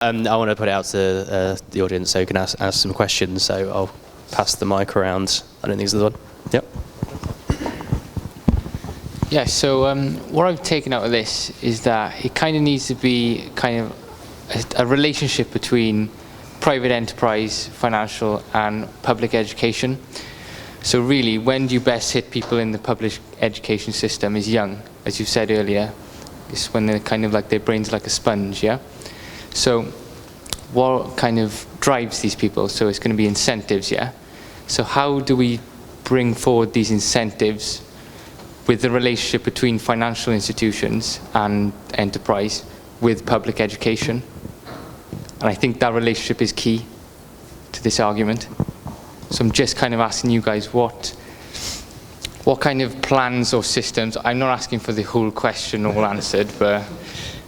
I want to put it out to the audience so you can ask some questions, so I'll pass the mic around. I don't think there's another one. Yep. Yeah, so what I've taken out of this is that it kind of needs to be kind of a relationship between private enterprise, financial, and public education. So really, when do you best hit people in the public education system is young, as you said earlier. It's when they're kind of like, their brain's like a sponge, yeah? So what kind of drives these people? So it's going to be incentives, yeah? So how do we bring forward these incentives with the relationship between financial institutions and enterprise with public education? And I think that relationship is key to this argument. So I'm just kind of asking you guys what kind of plans or systems, I'm not asking for the whole question all answered, but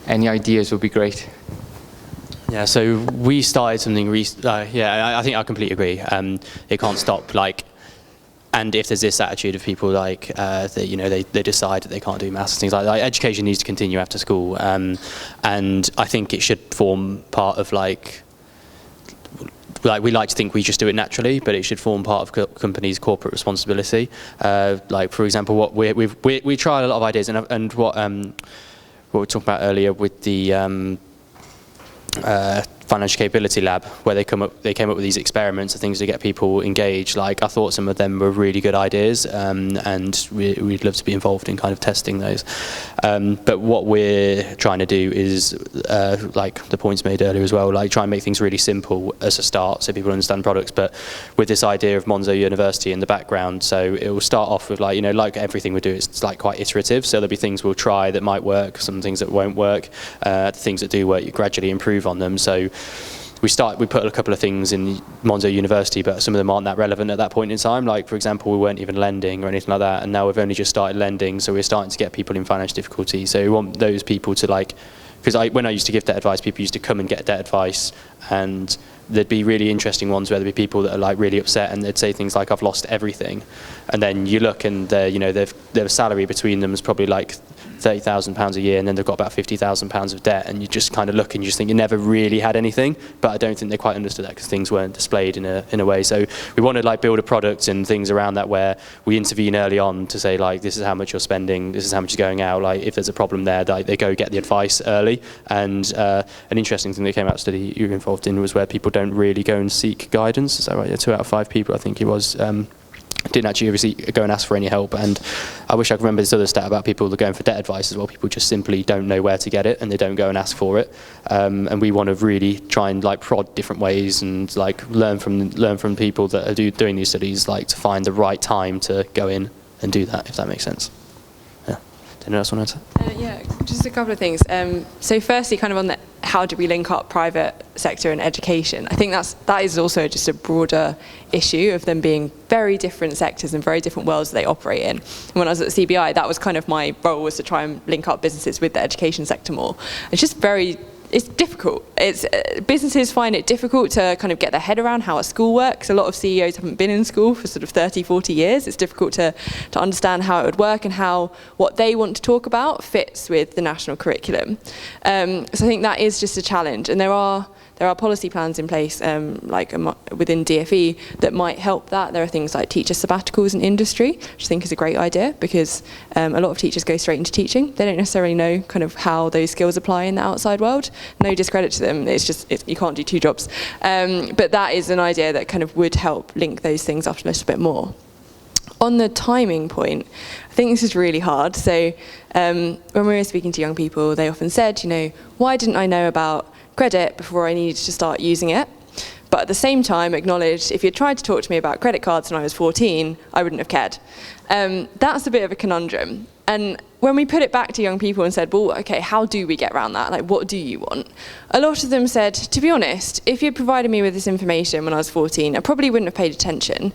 any ideas would be great. Yeah, so we started something, I think I completely agree. It can't stop, and if there's this attitude of people that, they decide that they can't do maths and things like that, education needs to continue after school. And I think it should form part of we like to think we just do it naturally, but it should form part of companies' corporate responsibility. For example, what we try a lot of ideas, and what we talked about earlier with the Financial Capability Lab, where they came up with these experiments and things to get people engaged. I thought some of them were really good ideas, and we'd love to be involved in kind of testing those. But what we're trying to do is, the points made earlier as well, try and make things really simple as a start, so people understand products. But with this idea of Monzo University in the background, so it will start off with like everything we do, it's quite iterative. So there'll be things we'll try that might work, some things that won't work. The things that do work, you gradually improve on them. So we put a couple of things in Monzo University, but some of them aren't that relevant at that point in time. For example, we weren't even lending or anything like that, and now we've only just started lending, so we're starting to get people in financial difficulty. So we want those people to because when I used to give debt advice, people used to come and get debt advice, and there'd be really interesting ones where there'd be people that are really upset, and they'd say things like, "I've lost everything," and then you look and their salary between them is probably £30,000 a year, and then they've got about £50,000 of debt, and you just kind of look and you just think you never really had anything. But I don't think they quite understood that, because things weren't displayed in a way. So we want to build a product and things around that where we intervene early on to say this is how much you're spending, this is how much is going out. If there's a problem there, they go get the advice early. And an interesting thing that came out of a study you were involved in was where people don't really go and seek guidance. Is that right? 2 out of 5 people, I think it was, didn't actually go and ask for any help. And I wish I could remember this other stat about people that are going for debt advice as well. People just simply don't know where to get it, and they don't go and ask for it. And we want to really try and prod different ways and learn from people that are doing these studies, to find the right time to go in and do that, if that makes sense. Yeah. Anyone else want to answer? Yeah, just a couple of things. So firstly, kind of on the how do we link up private sector and education, I think that is also just a broader issue of them being very different sectors and very different worlds that they operate in. And when I was at CBI, that was kind of my role, was to try and link up businesses with the education sector more. It's difficult. Businesses find it difficult to kind of get their head around how a school works. A lot of CEOs haven't been in school for sort of 30, 40 years. It's difficult to understand how it would work and how what they want to talk about fits with the national curriculum. So I think that is just a challenge. And there are policy plans in place, within DFE, that might help that. There are things like teacher sabbaticals in industry, which I think is a great idea, because a lot of teachers go straight into teaching. They don't necessarily know kind of how those skills apply in the outside world. No discredit to them. It's just you can't do 2 jobs. But that is an idea that kind of would help link those things up a little bit more. On the timing point, I think this is really hard. So when we were speaking to young people, they often said, why didn't I know about credit before I needed to start using it? But at the same time acknowledged, if you tried to talk to me about credit cards when I was 14, I wouldn't have cared. That's a bit of a conundrum. And when we put it back to young people and said, well, okay, how do we get around that? What do you want? A lot of them said, to be honest, if you provided me with this information when I was 14, I probably wouldn't have paid attention.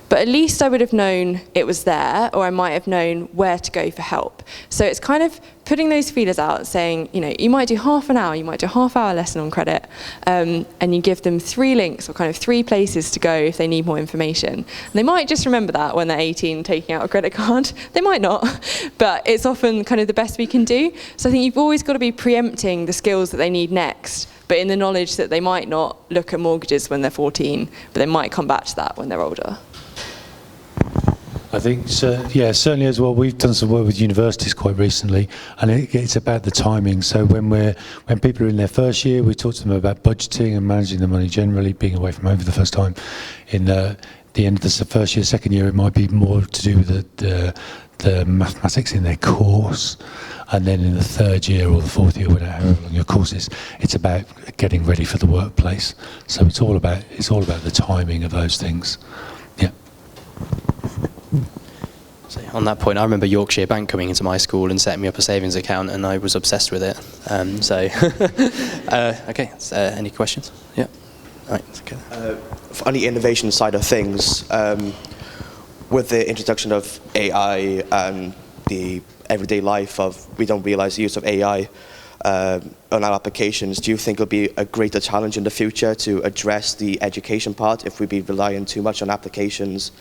But at least I would have known it was there, or I might have known where to go for help. So it's kind of putting those feelers out, saying, you might do half an hour, you might do a half-hour lesson on credit, and you give them 3 links or kind of 3 places to go if they need more information. And they might just remember that when they're 18 taking out a credit card. They might not, but it's often kind of the best we can do. So I think you've always got to be preempting the skills that they need next but in the knowledge that they might not look at mortgages when they're 14, but they might come back to that when they're older. I think, yeah, certainly as well. We've done some work with universities quite recently, and it's about the timing. So when people are in their first year, we talk to them about budgeting and managing the money generally, being away from home for the first time. In the end of the first year, second year, it might be more to do with the mathematics in their course, and then in the third year or the fourth year, whatever however long your course is, it's about getting ready for the workplace. So it's all about the timing of those things. Yeah. So on that point, I remember Yorkshire Bank coming into my school and setting me up a savings account, and I was obsessed with it. Okay, any questions? Yeah. All right, okay. On the innovation side of things, with the introduction of AI and the everyday life of, we don't realize the use of AI on our applications, do you think it'll be a greater challenge in the future to address the education part if we be relying too much on applications?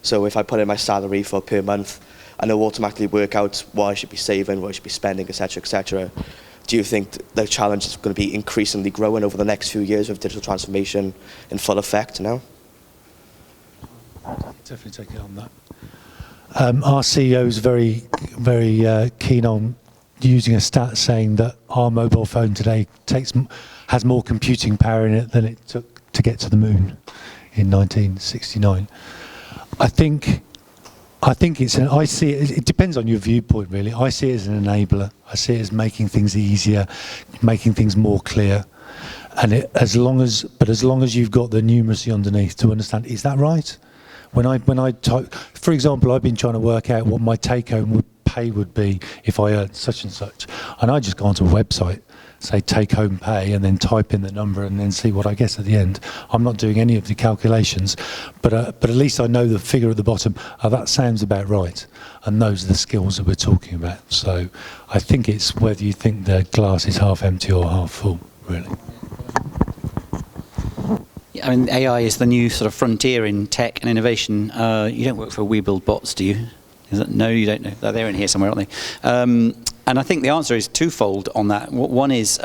So if I put in my salary for per month, and it'll automatically work out what I should be saving, what I should be spending, etc., etc. Do you think the challenge is going to be increasingly growing over the next few years with digital transformation in full effect now? Definitely take it on that. Our CEO is very, very keen on using a stat saying that our mobile phone today has more computing power in it than it took to get to the moon in 1969. I think I see it depends on your viewpoint, really. I see it as an enabler. I see it as making things easier, making things more clear. And as long as you've got the numeracy underneath to understand, is that right? When I type, for example, I've been trying to work out what my take-home pay would be if I earned such and such, and I just go onto a website, say take-home pay, and then type in the number and then see what I get at the end. I'm not doing any of the calculations, but at least I know the figure at the bottom. That sounds about right, and those are the skills that we're talking about. So I think it's whether you think the glass is half empty or half full, really. I mean, AI is the new sort of frontier in tech and innovation. You don't work for We Build Bots, do you? No, you don't know. They're in here somewhere, aren't they? And I think the answer is twofold on that. One is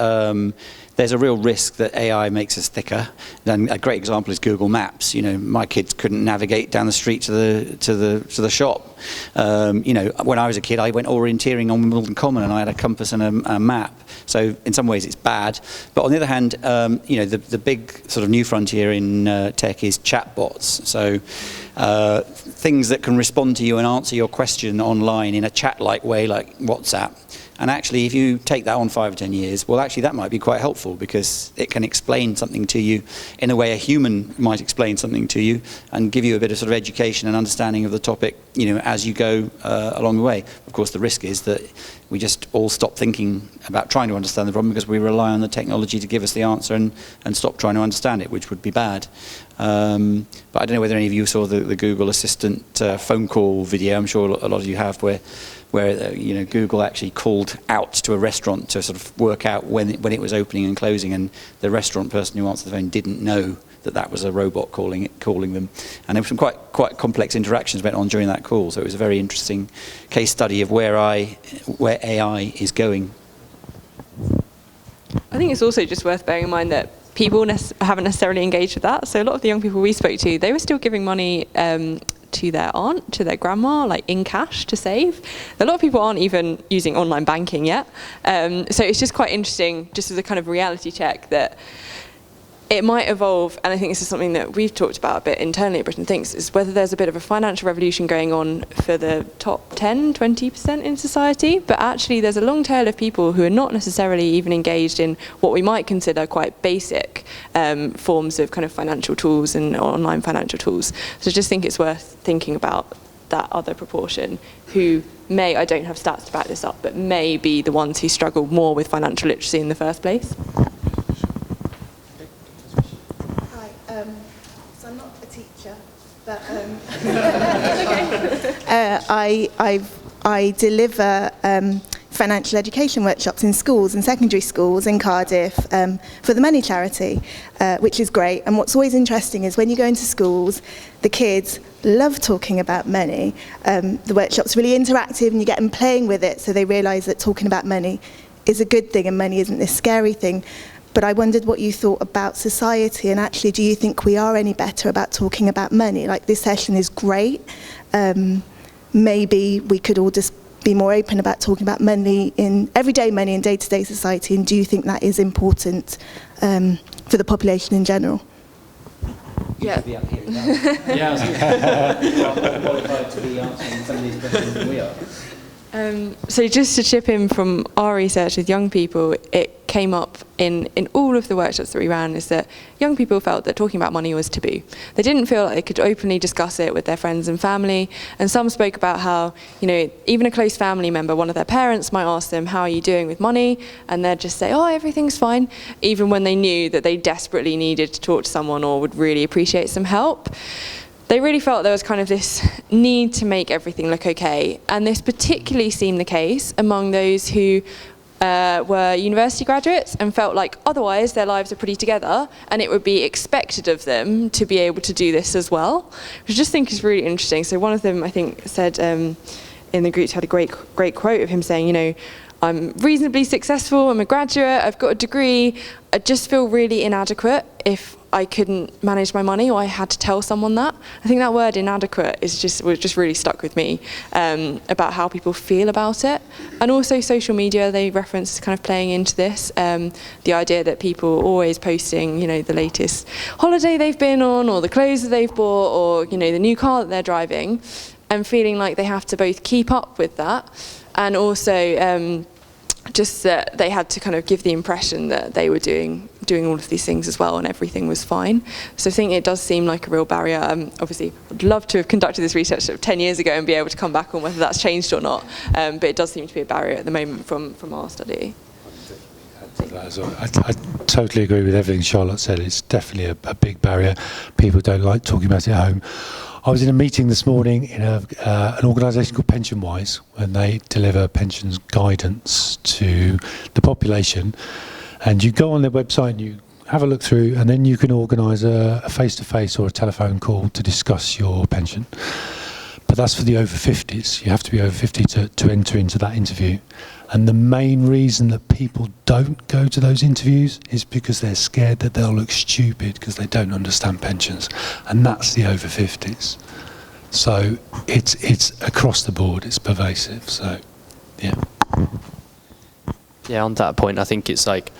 there's a real risk that AI makes us thicker. And a great example is Google Maps. You know, my kids couldn't navigate down the street to the shop. You know, when I was a kid, I went orienteering on Molton Common, and I had a compass and a map. So in some ways, it's bad. But on the other hand, you know, the big sort of new frontier in tech is chatbots. So things that can respond to you and answer your question online in a chat-like way, like WhatsApp. And actually, if you take that on 5 or 10 years, well, actually, that might be quite helpful because it can explain something to you in a way a human might explain something to you and give you a bit of sort of education and understanding of the topic, you know, as you go along the way. Of course, the risk is that we just all stop thinking about trying to understand the problem because we rely on the technology to give us the answer and stop trying to understand it, which would be bad. But I don't know whether any of you saw the Google Assistant phone call video. I'm sure a lot of you have, where you know, Google actually called out to a restaurant to sort of work out when it was opening and closing, and the restaurant person who answered the phone didn't know that was a robot calling them. And there were some quite complex interactions went on during that call. So it was a very interesting case study of where AI is going. I think it's also just worth bearing in mind that people haven't necessarily engaged with that. So a lot of the young people we spoke to, they were still giving money to their aunt, to their grandma, like in cash to save. A lot of people aren't even using online banking yet. So it's just quite interesting, just as a kind of reality check, that it might evolve, and I think this is something that we've talked about a bit internally at Britain Thinks, is whether there's a bit of a financial revolution going on for the top 10, 20% in society, but actually there's a long tail of people who are not necessarily even engaged in what we might consider quite basic forms of kind of financial tools and online financial tools. So I just think it's worth thinking about that other proportion who may, I don't have stats to back this up, but may be the ones who struggle more with financial literacy in the first place. So I'm not a teacher, but I deliver financial education workshops in schools and secondary schools in Cardiff for the Money charity, which is great. And what's always interesting is when you go into schools, the kids love talking about money. The workshop's really interactive and you get them playing with it, so they realise that talking about money is a good thing and money isn't this scary thing. but I wondered what you thought about society, and actually, do you think we are any better about talking about money? Like, this session is great. Maybe we could all just be more open about talking about money, in everyday money in day-to-day society, and do you think that is important for the population in general? Yeah. Yeah, I was more qualified to be answering some of these questions than we are. So just to chip in from our research with young people, it came up in all of the workshops that we ran, is that young people felt that talking about money was taboo. They didn't feel like they could openly discuss it with their friends and family, and some spoke about how, you know, even a close family member, one of their parents might ask them, how are you doing with money? And they'd just say, oh, everything's fine, even when they knew that they desperately needed to talk to someone or would really appreciate some help. They really felt there was kind of this need to make everything look okay, and this particularly seemed the case among those who were university graduates and felt like otherwise their lives are pretty together and it would be expected of them to be able to do this as well, which I just think is really interesting. So one of them, I think, said in the group, had a great quote of him saying, you know, I'm reasonably successful, I'm a graduate, I've got a degree, I just feel really inadequate if I couldn't manage my money or I had to tell someone that. I think that word inadequate was just really stuck with me, about how people feel about it. And also social media, they reference kind of playing into this, the idea that people always posting, you know, the latest holiday they've been on or the clothes that they've bought or, you know, the new car that they're driving, and feeling like they have to both keep up with that and also just that they had to kind of give the impression that they were doing all of these things as well and everything was fine. So I think it does seem like a real barrier. Obviously, I'd love to have conducted this research 10 years ago and be able to come back on whether that's changed or not, but it does seem to be a barrier at the moment from our study. I totally agree with everything Charlotte said. It's definitely a big barrier. People don't like talking about it at home. I was in a meeting this morning in an organisation called PensionWise, and they deliver pensions guidance to the population. And you go on their website and you have a look through, and then you can organise a face-to-face or a telephone call to discuss your pension. But that's for the over 50s. You have to be over 50 to enter into that interview. And the main reason that people don't go to those interviews is because they're scared that they'll look stupid because they don't understand pensions. And that's the over 50s. So it's across the board, it's pervasive. So, yeah. Yeah, on that point, I think it's like,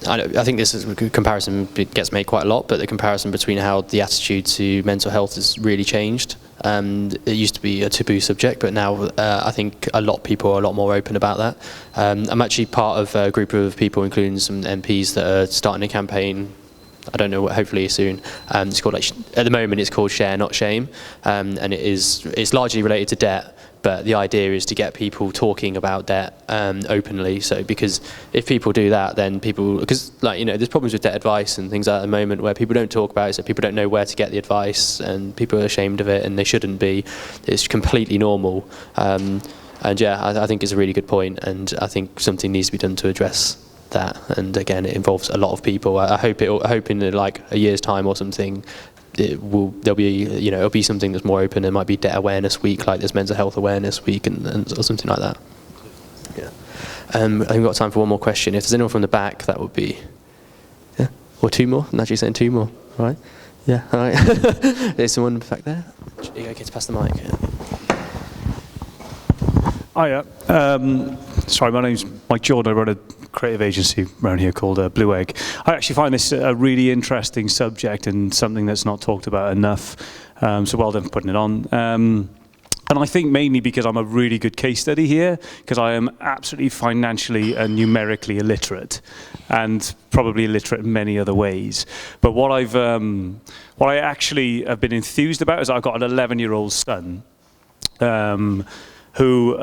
I think this is a good comparison gets made quite a lot, but the comparison between how the attitude to mental health has really changed. It used to be a taboo subject, but now I think a lot of people are a lot more open about that. I'm actually part of a group of people, including some MPs, that are starting a campaign. I don't know, hopefully soon. It's called, like, at the moment it's called Share Not Shame, and it's largely related to debt. But the idea is to get people talking about debt openly. So because if people do that, then people, because, like, you know, there's problems with debt advice and things at the moment where people don't talk about it, so people don't know where to get the advice, and people are ashamed of it, and they shouldn't be. It's completely normal. And yeah, I think it's a really good point, and I think something needs to be done to address that. And again, it involves a lot of people. I hope in like a year's time or something, there'll be, you know, it'll be something that's more open. There might be Debt Awareness Week, like there's Mental Health Awareness Week, and or something like that. Yeah. I think we've got time for one more question. If there's anyone from the back, that would be, yeah, or two more. I'm actually saying two more. All right. Yeah. All right. There's someone back there. Okay, to pass the mic. Hiya. Sorry, my name's Mike Jordan. I run a creative agency around here called Blue Egg. I actually find this a really interesting subject and something that's not talked about enough. So well done for putting it on. And I think mainly because I'm a really good case study here, because I am absolutely financially and numerically illiterate, and probably illiterate in many other ways. But what I actually have been enthused about is I've got an 11-year-old son, who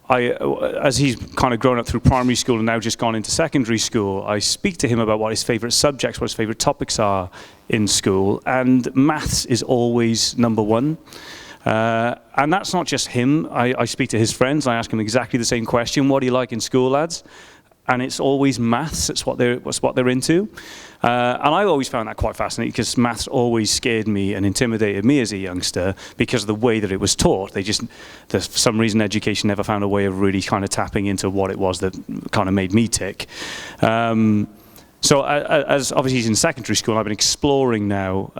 as he's kind of grown up through primary school and now just gone into secondary school, I speak to him about what his favourite subjects, what his favourite topics are in school, and maths is always number one. And that's not just him. I speak to his friends, I ask him exactly the same question: what do you like in school, lads? and it's always maths. It's what they're into. And I always found that quite fascinating because maths always scared me and intimidated me as a youngster because of the way that it was taught. For some reason, education never found a way of really kind of tapping into what it was that kind of made me tick. So as obviously he's in secondary school, I've been exploring now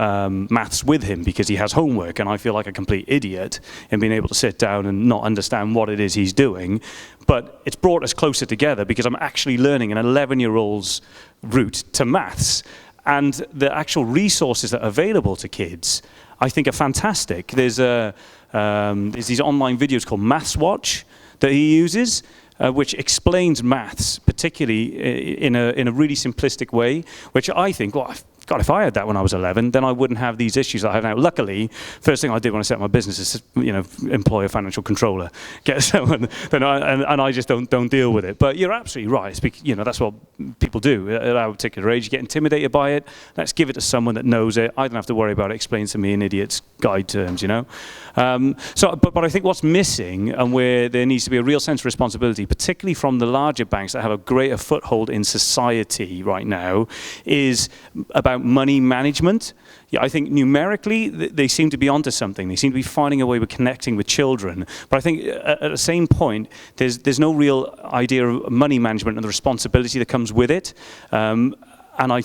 maths with him because he has homework, and I feel like a complete idiot in being able to sit down and not understand what it is he's doing. But it's brought us closer together because I'm actually learning an 11-year-old's route to maths. And the actual resources that are available to kids, I think, are fantastic. There's these online videos called Maths Watch that he uses, which explains maths, particularly in a really simplistic way, which I think, well, God, if I had that when I was 11, then I wouldn't have these issues that I have now. Luckily, first thing I did when I set my business is, employ a financial controller, get someone, and I just don't deal with it. But you're absolutely right. That's what people do at our particular age. You get intimidated by it. Let's give it to someone that knows it. I don't have to worry about it explained to me in idiot's guide terms, But I think what's missing, and where there needs to be a real sense of responsibility, particularly from the larger banks that have a greater foothold in society right now, is about money management. Yeah, I think numerically they seem to be onto something. They seem to be finding a way of connecting with children. But I think at the same point, there's no real idea of money management and the responsibility that comes with it. And I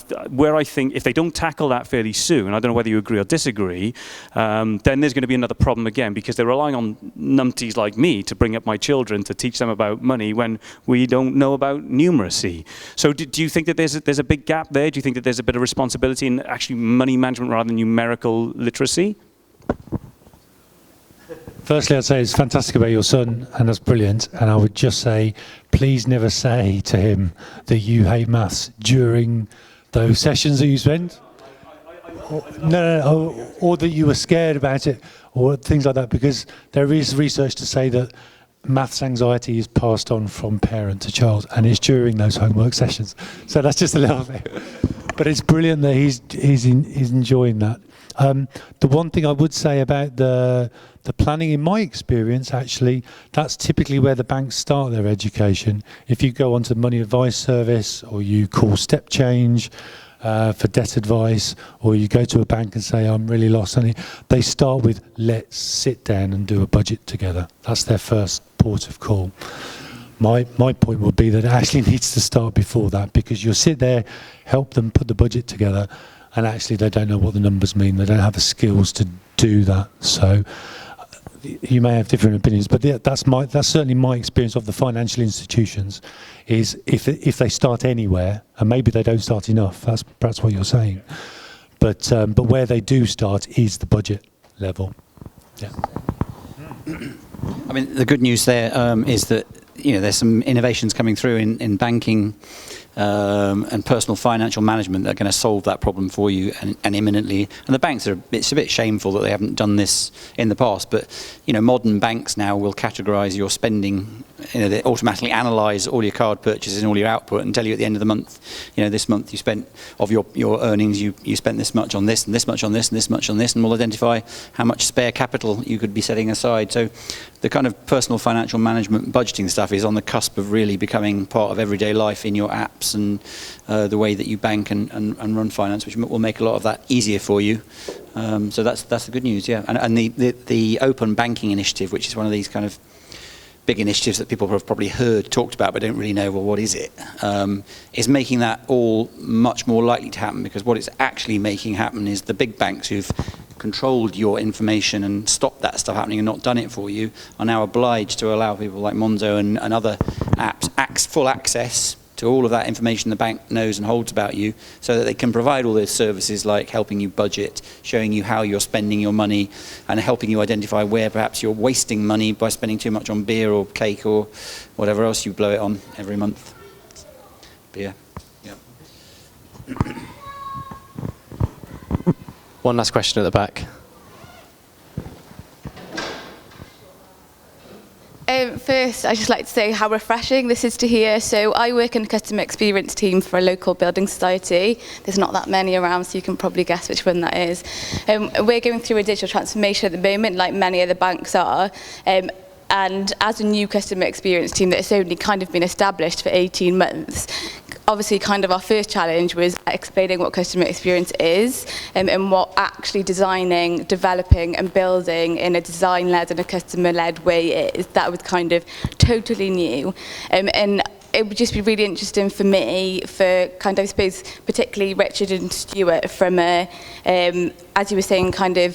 think if they don't tackle that fairly soon, I don't know whether you agree or disagree, then there's going to be another problem again, because they're relying on numpties like me to bring up my children to teach them about money when we don't know about numeracy. So do you think that there's a big gap there? Do you think that there's a bit of responsibility in actually money management rather than numerical literacy? Firstly, I'd say it's fantastic about your son, and that's brilliant. And I would just say, please never say to him that you hate maths during those sessions that you spend. Or that you were scared about it, or things like that, because there is research to say that maths anxiety is passed on from parent to child, and it's during those homework sessions. So that's just a little bit. But it's brilliant that he's enjoying that. The one thing I would say about the planning, in my experience, actually, that's typically where the banks start their education. If you go onto the Money Advice Service, or you call Step Change for debt advice, or you go to a bank and say, I'm really lost on it, they start with, let's sit down and do a budget together. That's their first port of call. My point would be that it actually needs to start before that, because you'll sit there, help them put the budget together, and actually they don't know what the numbers mean. They don't have the skills to do that. So you may have different opinions, but that's certainly my experience of the financial institutions, is if they start anywhere, and maybe they don't start enough, that's perhaps what you're saying, but where they do start is the budget level. Yeah. I mean, the good news there is that there's some innovations coming through in banking and personal financial management that are going to solve that problem for you and imminently. And the banks it's a bit shameful that they haven't done this in the past, but modern banks now will categorize your spending. They automatically analyze all your card purchases and all your output and tell you at the end of the month, this month you spent, of your earnings, you spent this much on this and this much on this and this much on this, and will identify how much spare capital you could be setting aside. So the kind of personal financial management budgeting stuff is on the cusp of really becoming part of everyday life in your apps and the way that you bank and run finance, which will make a lot of that easier for you. So that's the good news, yeah. And the open banking initiative, which is one of these kind of big initiatives that people have probably talked about but don't really know, well, what is it, is making that all much more likely to happen, because what it's actually making happen is the big banks who've controlled your information and stopped that stuff happening and not done it for you are now obliged to allow people like Monzo and other apps full access to all of that information the bank knows and holds about you, so that they can provide all those services like helping you budget, showing you how you're spending your money, and helping you identify where perhaps you're wasting money by spending too much on beer or cake or whatever else you blow it on every month. Beer. Yeah. One last question at the back. First, I'd just like to say how refreshing this is to hear. So I work in the customer experience team for a local building society. There's not that many around, so you can probably guess which one that is. We're going through a digital transformation at the moment, like many other banks are. And And as a new customer experience team that's only kind of been established for 18 months, obviously kind of our first challenge was explaining what customer experience is, and what actually designing, developing and building in a design-led and a customer-led way is. That was kind of totally new. And it would just be really interesting for me, for kind of, I suppose, particularly Richard and Stuart, from a, as you were saying, kind of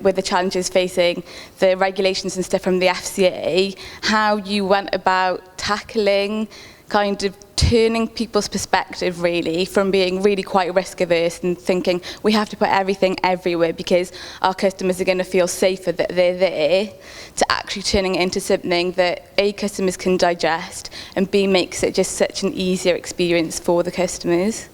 with the challenges facing the regulations and stuff from the FCA, how you went about tackling kind of turning people's perspective really from being really quite risk averse and thinking we have to put everything everywhere because our customers are going to feel safer that they're there, to actually turning it into something that A, customers can digest, and B, makes it just such an easier experience for the customers.